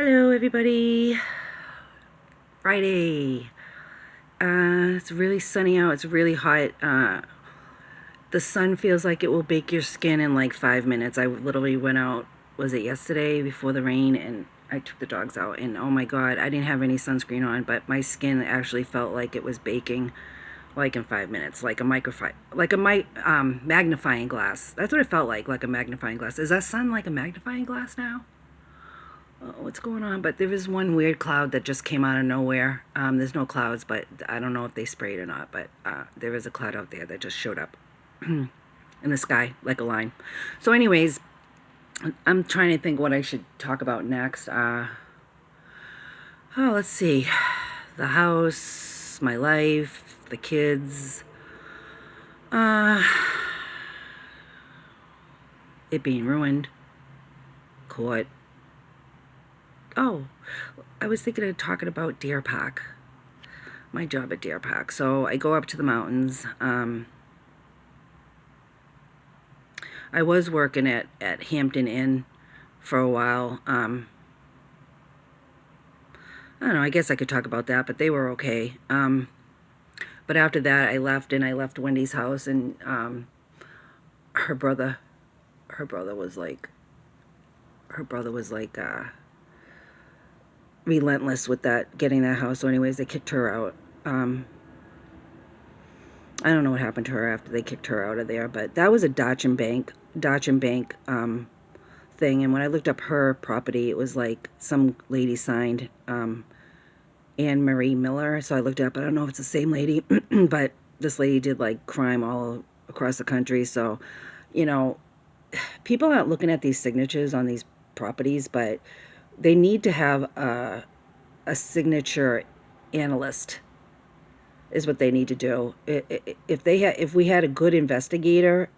Hello, everybody. Friday. It's really sunny out. It's really hot. The sun feels like it will bake your skin in like 5 minutes. I literally went out, was it yesterday before the rain, and I took the dogs out, and oh my god, I didn't have any sunscreen on, but my skin actually felt like it was baking like in 5 minutes, like a magnifying glass. That's what it felt like a magnifying glass. Is that sun like a magnifying glass now? What's going on? But there was one weird cloud that just came out of nowhere. There's no clouds, but I don't know if they sprayed or not. But there is a cloud out there that just showed up in the sky like a line. So, anyways, I'm trying to think what I should talk about next. Let's see. The house, my life, the kids. Uh, it being ruined. Court. Oh, I was thinking of talking about Deerpark. My job at Deerpark. So I go up to the mountains. I was working at Hampton Inn for a while. I don't know, I guess I could talk about that, but they were okay. But after that, I left, and I left Wendy's house, and her brother was like, relentless with getting that house. So anyways, they kicked her out. I don't know what happened to her after they kicked her out of there, but that was a Dodge and Bank thing. And when I looked up her property, it was like some lady signed Anne Marie Miller. So I looked it up. I don't know if it's the same lady, but this lady did like crime all across the country. So, you know, people aren't looking at these signatures on these properties, but they need to have a signature analyst is what they need to do. If we had a good investigator,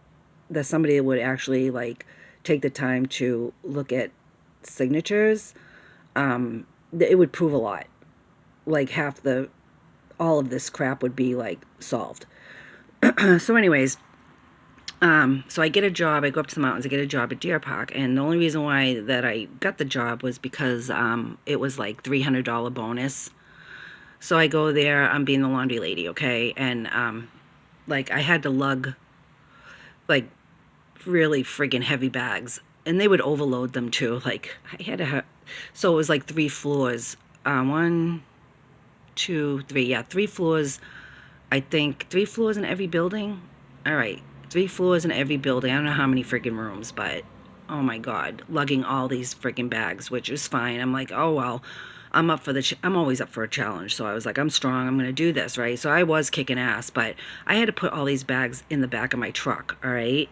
that somebody that would actually like take the time to look at signatures, it would prove a lot. Like all of this crap would be like solved. So anyways, so I get a job. I go up to the mountains. I get a job at Deerpark, and the only reason why that I got the job was because it was like $300 bonus. So I go there. I'm being the laundry lady, okay, and like I had to lug like really friggin' heavy bags, and they would overload them too. Like I had to have, so it was like 3 floors. One, two, three. Yeah, 3 floors. I think 3 floors in every building. All right, 3 floors in every building. I don't know how many friggin' rooms, but oh my god, lugging all these friggin' bags, which is fine. I'm like, oh well, I'm always up for a challenge. So I was like, I'm strong. I'm gonna do this, right? So I was kicking ass, but I had to put all these bags in the back of my truck, all right,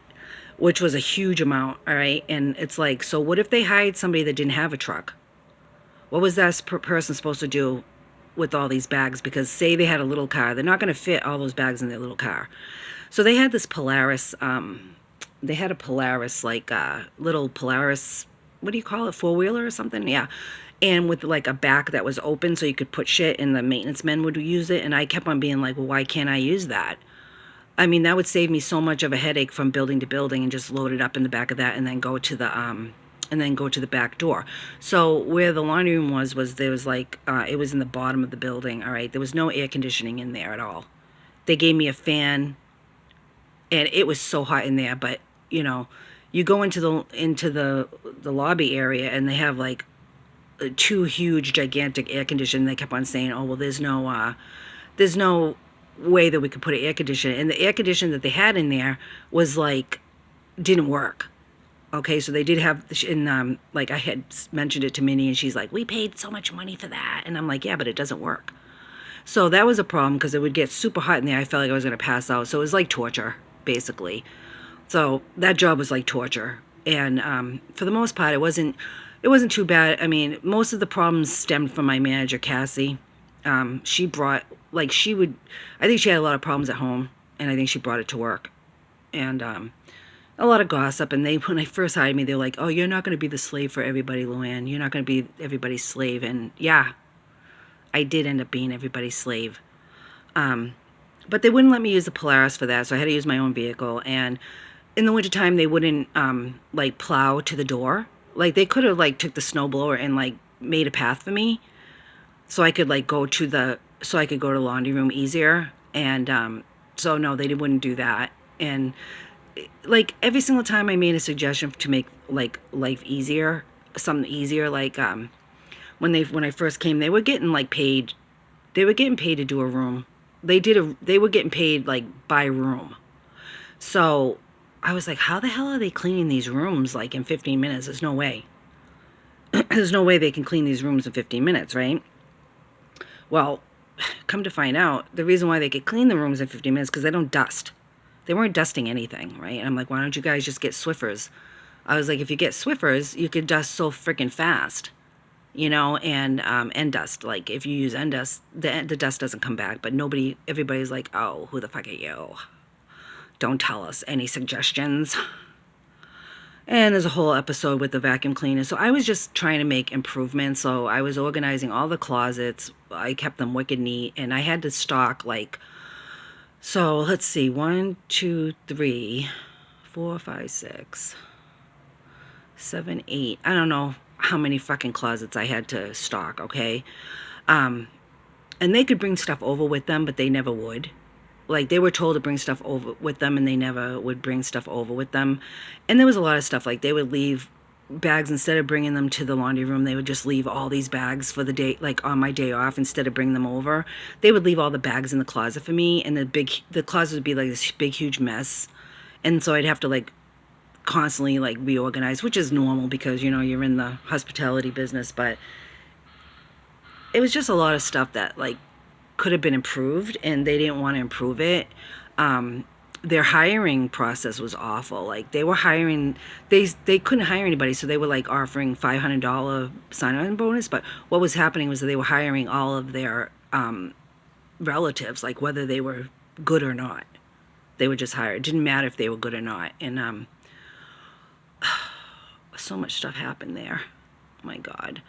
which was a huge amount, all right. And it's like, so what if they hired somebody that didn't have a truck? What was that person supposed to do with all these bags? Because say they had a little car, they're not going to fit all those bags in their little car. So they had this Polaris. They had a Polaris, like little Polaris. What do you call it? 4-wheeler or something? Yeah. And with like a back that was open, so you could put shit, and the maintenance men would use it. And I kept on being like, well, why can't I use that? I mean, that would save me so much of a headache from building to building, and just load it up in the back of that, and then go to the back door. So where the laundry room was there was like it was in the bottom of the building. All right, there was no air conditioning in there at all. They gave me a fan, and it was so hot in there. But you know, you go into the lobby area, and they have like 2 huge gigantic air conditioning. They kept on saying, oh well, there's no way that we could put an air conditioner, and the air conditioner that they had in there was like didn't work. Okay, so they did have, and like I had mentioned it to Minnie, and she's like, we paid so much money for that. And I'm like, yeah, but it doesn't work. So that was a problem, because it would get super hot in there. I felt like I was going to pass out. So it was like torture, basically. So that job was like torture. And for the most part, it wasn't too bad. I mean, most of the problems stemmed from my manager, Cassie. She brought, like, I think she had a lot of problems at home, and I think she brought it to work. And a lot of gossip. And when they first hired me, they're like, oh, you're not going to be the slave for everybody, Luann. You're not going to be everybody's slave. And yeah, I did end up being everybody's slave. But they wouldn't let me use the Polaris for that, so I had to use my own vehicle. And in the wintertime, they wouldn't like plow to the door. Like they could have like took the snowblower and like made a path for me, so I could like go to the laundry room easier. And so no, they wouldn't do that. And like every single time I made a suggestion to make like life easier, something easier, like when I first came, they were getting like paid. They were getting paid to do a room. They were getting paid like by room. So I was like, how the hell are they cleaning these rooms like in 15 minutes? There's no way. There's no way they can clean these rooms in 15 minutes, right? Well, come to find out, the reason why they could clean the rooms in 15 minutes because they don't dust. They weren't dusting anything, right? And I'm like, why don't you guys just get Swiffers? I was like, if you get Swiffers, you could dust so freaking fast, you know, and Endust. Like, if you use Endust, the dust doesn't come back. But everybody's like, oh, who the fuck are you? Don't tell us any suggestions. And there's a whole episode with the vacuum cleaner. So I was just trying to make improvements. So I was organizing all the closets. I kept them wicked neat. And I had to stock like, so let's see, 1, 2, 3, 4, 5, 6, 7, 8. I don't know how many fucking closets I had to stock, okay? And they could bring stuff over with them, but they never would. Like, they were told to bring stuff over with them, and they never would bring stuff over with them. And there was a lot of stuff, like, they would leave bags. Instead of bringing them to the laundry room, they would just leave all these bags for the day, like, on my day off, instead of bringing them over. They would leave all the bags in the closet for me, and the closet would be, like, this big, huge mess. And so I'd have to, like, constantly, like, reorganize, which is normal because, you know, you're in the hospitality business. But it was just a lot of stuff that, like, could have been improved, and they didn't want to improve it. Their hiring process was awful. Like, they were hiring, they couldn't hire anybody, so they were like offering $500 sign-on bonus. But what was happening was that they were hiring all of their relatives, like whether they were good or not. They would just hire. It didn't matter if they were good or not. And so much stuff happened there. Oh my God.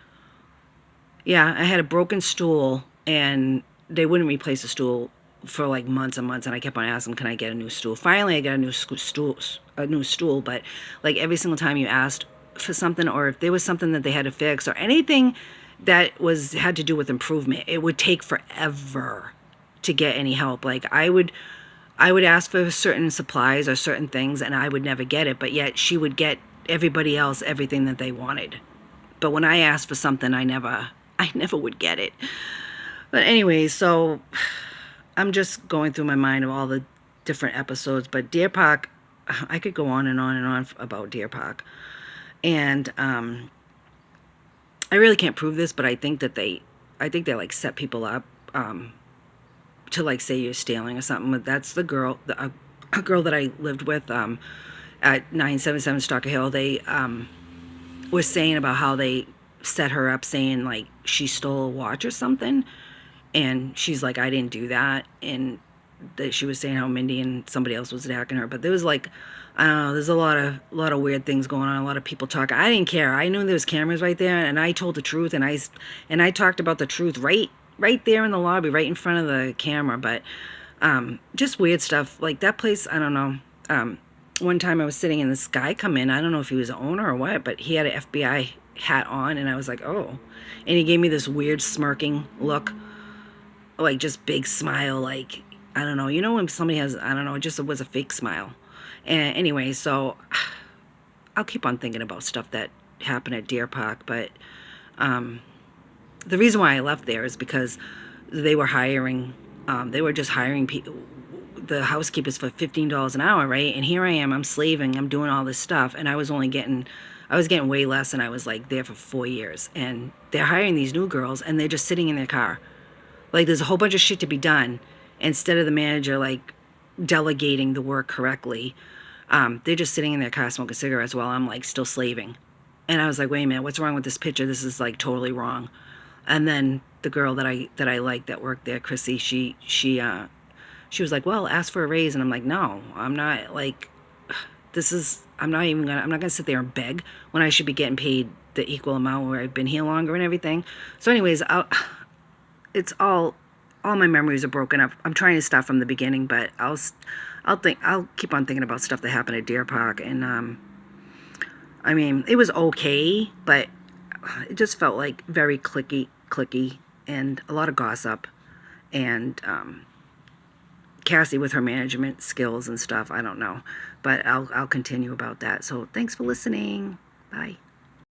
Yeah, I had a broken stool, and they wouldn't replace the stool for like months and months, and I kept on asking, can I get a new stool? Finally, I got a new stool, but like every single time you asked for something, or if there was something that they had to fix, or anything that had to do with improvement, it would take forever to get any help. Like, I would ask for certain supplies or certain things, and I would never get it, but yet she would get everybody else everything that they wanted. But when I asked for something, I never would get it. But anyway, so I'm just going through my mind of all the different episodes. But Deerpark, I could go on and on and on about Deerpark. And I really can't prove this, but I think they like set people up to like say you're stealing or something. But that's the girl, a girl that I lived with at 977 Stalker Hill. They was saying about how they set her up, saying like she stole a watch or something. And she's like, I didn't do that. And that she was saying how Mindy and somebody else was attacking her. But there was like, I don't know, there's a lot of weird things going on, a lot of people talking. I didn't care. I knew there was cameras right there, and I told the truth, and I talked about the truth right there in the lobby, right in front of the camera. But just weird stuff. Like that place, I don't know. One time I was sitting and this guy come in. I don't know if he was the owner or what, but he had an FBI hat on, and I was like, oh. And he gave me this weird smirking look. Like, just big smile, like, I don't know, you know when somebody has, I don't know, it was a fake smile. And anyway, so I'll keep on thinking about stuff that happened at Deerpark. But the reason why I left there is because they were just hiring people, the housekeepers, for $15 an hour, right? And here I am, I'm slaving, I'm doing all this stuff, and I was getting way less, and I was like there for 4 years. And they're hiring these new girls, and they're just sitting in their car. Like, there's a whole bunch of shit to be done. Instead of the manager, like, delegating the work correctly, they're just sitting in their car smoking cigarettes while I'm, like, still slaving. And I was like, wait a minute, what's wrong with this picture? This is, like, totally wrong. And then the girl that I liked that worked there, Chrissy, she was like, well, ask for a raise. And I'm like, no, I'm not, like, I'm not going to sit there and beg when I should be getting paid the equal amount where I've been here longer and everything. So anyways, it's all my memories are broken up. I'm trying to start from the beginning, but I'll keep on thinking about stuff that happened at Deerpark. And I mean, it was okay, but it just felt like very clicky, and a lot of gossip, and Cassie with her management skills and stuff. I don't know, but I'll continue about that. So thanks for listening. Bye.